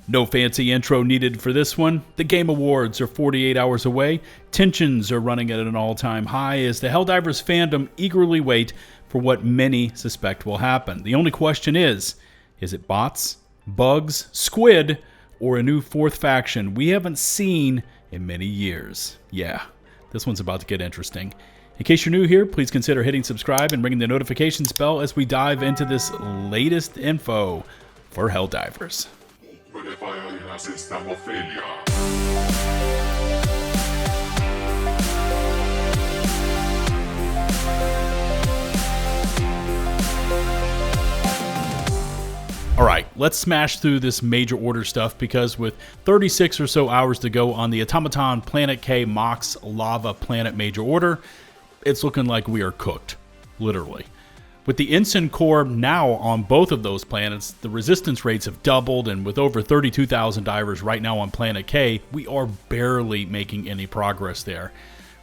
No fancy intro needed for this one. The Game Awards are 48 hours away. Tensions are running at an all-time high as the Helldivers fandom eagerly wait for what many suspect will happen. The only question is it bots, bugs, squid, or a new fourth faction we haven't seen in many years? Yeah, this one's about to get interesting. In case you're new here, please consider hitting subscribe and ringing the notifications bell as we dive into this latest info for Helldivers. Alright, let's smash through this major order stuff because with 36 or so hours to go on the Automaton Planet K Mox Lava Planet Major Order, it's looking like we are cooked, literally. With the Ensign Corps now on both of those planets, the resistance rates have doubled, and with over 32,000 divers right now on Planet K, we are barely making any progress there.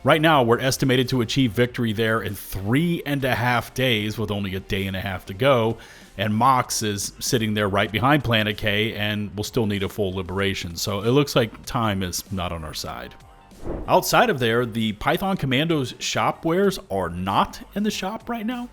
Right now, we're estimated to achieve victory there in 3.5 days, with only a day and a half to go, and Mox is sitting there right behind Planet K, and will still need a full liberation, so it looks like time is not on our side. Outside of there, the Python Commandos shopwares are not in the shop right now, ?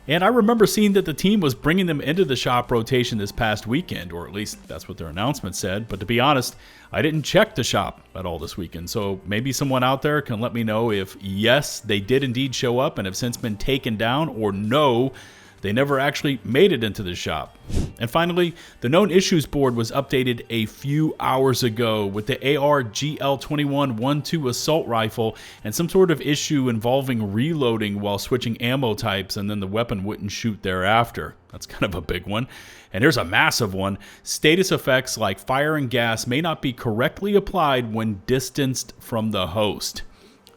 And I remember seeing that the team was bringing them into the shop rotation this past weekend, or at least that's what their announcement said. But to be honest, I didn't check the shop at all this weekend. So maybe someone out there can let me know if yes, they did indeed show up and have since been taken down, or no, they never actually made it into the shop. And finally, the known issues board was updated a few hours ago with the AR-GL21-12 assault rifle and some sort of issue involving reloading while switching ammo types, and then the weapon wouldn't shoot thereafter. That's kind of a big one. And here's a massive one. Status effects like fire and gas may not be correctly applied when distanced from the host.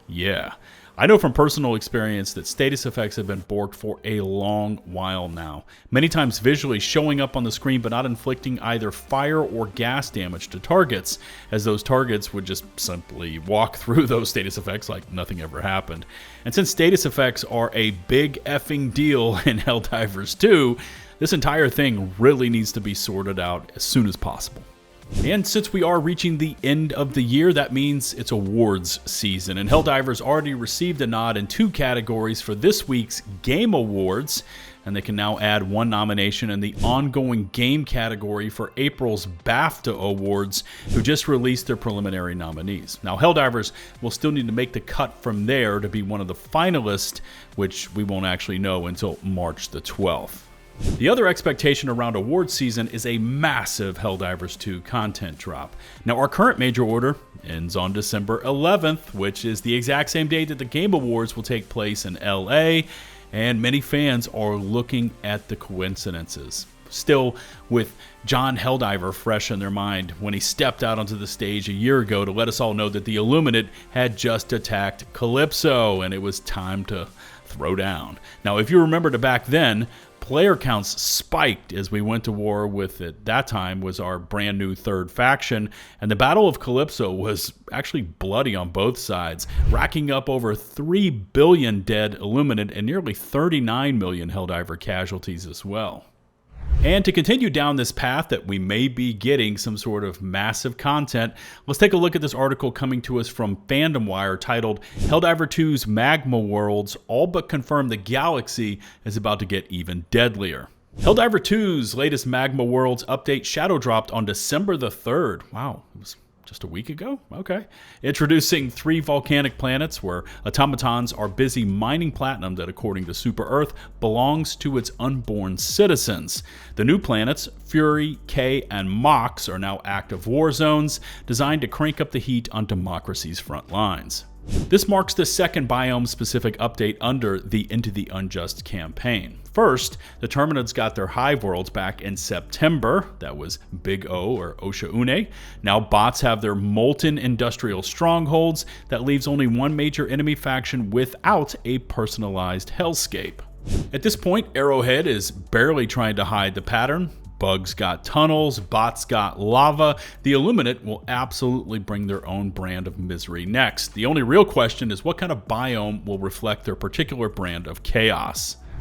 Yeah. I know from personal experience that status effects have been borked for a long while now. Many times visually showing up on the screen but not inflicting either fire or gas damage to targets, as those targets would just simply walk through those status effects like nothing ever happened. And since status effects are a big effing deal in Helldivers 2, this entire thing really needs to be sorted out as soon as possible. And since we are reaching the end of the year, that means it's awards season, and Helldivers already received a nod in 2 categories for this week's Game Awards, and they can now add 1 nomination in the ongoing game category for April's BAFTA Awards, who just released their preliminary nominees. Now, Helldivers will still need to make the cut from there to be one of the finalists, which we won't actually know until March the 12th. The other expectation around awards season is a massive Helldivers 2 content drop. Now, our current major order ends on December 11th, which is the exact same day that the Game Awards will take place in LA, and many fans are looking at the coincidences. Still, with John Helldiver fresh in their mind when he stepped out onto the stage a year ago to let us all know that the Illuminate had just attacked Calypso, and it was time to throw down. Now, if you remember to back then, player counts spiked as we went to war with, at that time, was our brand new 3rd faction, and the Battle of Calypso was actually bloody on both sides, racking up over 3 billion dead Illuminate and nearly 39 million Helldiver casualties as well. And to continue down this path that we may be getting some sort of massive content, let's take a look at this article coming to us from FandomWire titled Helldiver 2's Magma Worlds all but confirm the galaxy is about to get even deadlier. Helldiver 2's latest Magma Worlds update shadow dropped on December the 3rd. Wow, it was just a week ago? Okay. Introducing 3 volcanic planets where automatons are busy mining platinum that, according to Super Earth, belongs to its unborn citizens. The new planets, Fury, K, and Mox, are now active war zones designed to crank up the heat on democracy's front lines. This marks the 2nd biome-specific update under the Into the Unjust campaign. First, the Terminds got their hive worlds back in September. That was Big O, or Oshaune. Now bots have their molten industrial strongholds that leaves only one major enemy faction without a personalized hellscape. At this point, Arrowhead is barely trying to hide the pattern. Bugs got tunnels, bots got lava. The Illuminate will absolutely bring their own brand of misery next. The only real question is what kind of biome will reflect their particular brand of chaos.